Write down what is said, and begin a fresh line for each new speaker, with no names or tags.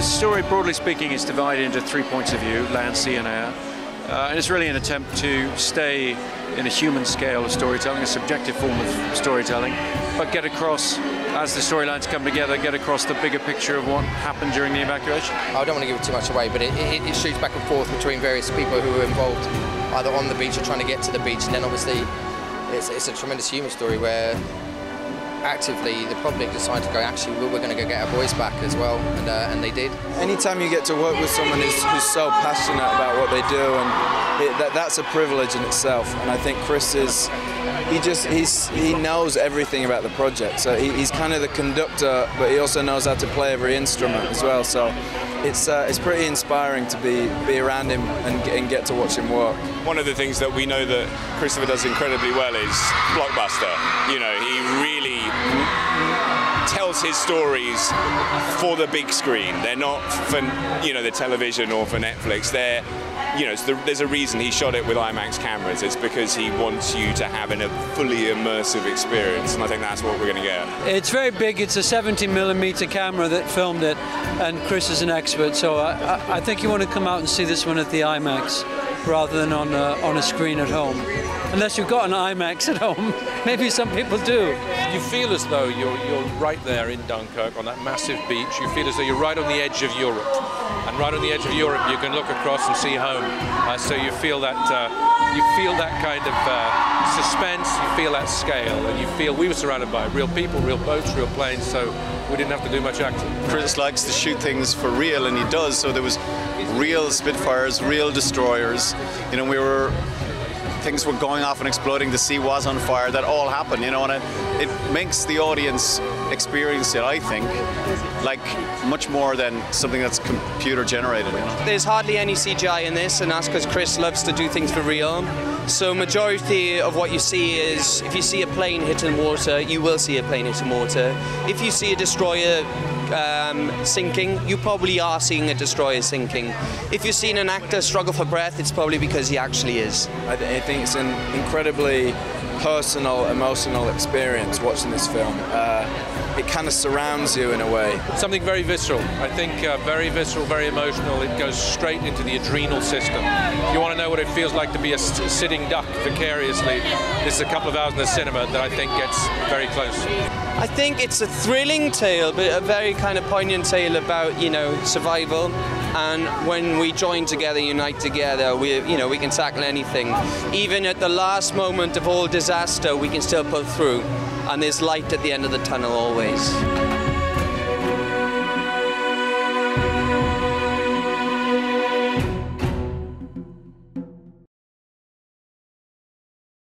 the story, broadly speaking, is divided into 3 points of view: land, sea and air. And it's really an attempt to stay in a human scale of storytelling, a subjective form of storytelling, but get across, as the storylines come together, get across the bigger picture of what happened during the evacuation.
I don't want to give it too much away, but it shoots back and forth between various people who were involved, either on the beach or trying to get to the beach, and then obviously it's a tremendous human story where actively the public decided to go, actually we're going to go get our boys back as well, and they did.
Anytime you get to work with someone who's so passionate about what they do, and that's a privilege in itself. And I think Chris is, he knows everything about the project. So he's kind of the conductor, but he also knows how to play every instrument as well. So it's pretty inspiring to be around him and get to watch him work.
One of the things that we know that Christopher does incredibly well is blockbuster. You know, he really tells his stories for the big screen. They're not for, you know, the television or for Netflix. They're, you know, there's a reason he shot it with IMAX cameras. It's because he wants you to have a fully immersive experience, and I think that's what we're going to get.
It's very big. It's a 70mm camera that filmed it, and Chris is an expert, so I think you want to come out and see this one at the IMAX rather than on a screen at home. Unless you've got an IMAX at home. Maybe some people do.
You feel as though you're right there in Dunkirk on that massive beach. You feel as though you're right on the edge of Europe. And right on the edge of Europe, you can look across and see home. So you feel that kind of suspense, you feel that scale, and you feel we were surrounded by real people, real boats, real planes, so we didn't have to do much acting.
Chris likes to shoot things for real, and he does. So there was real Spitfires, real destroyers. You know, things were going off and exploding, the sea was on fire, that all happened, you know, and it makes the audience experience it, I think, like much more than something that's computer generated, you know.
There's hardly any CGI in this, and that's because Chris loves to do things for real. So majority of what you see is, if you see a plane hitting water, you will see a plane hitting water. If you see a destroyer sinking, you probably are seeing a destroyer sinking. If you're seeing an actor struggle for breath, it's probably because he actually is.
I think it's an incredibly personal, emotional experience watching this film. It kind of surrounds you in a way.
Something very visceral. I think very visceral, very emotional. It goes straight into the adrenal system. If you want to know what it feels like to be a sitting duck vicariously, this is a couple of hours in the cinema that I think gets very close.
I think it's a thrilling tale, but a very kind of poignant tale about, you know, survival. And when we join together, unite together, we can tackle anything. Even at the last moment of all disaster, we can still pull through. And there's light at the end of the tunnel always.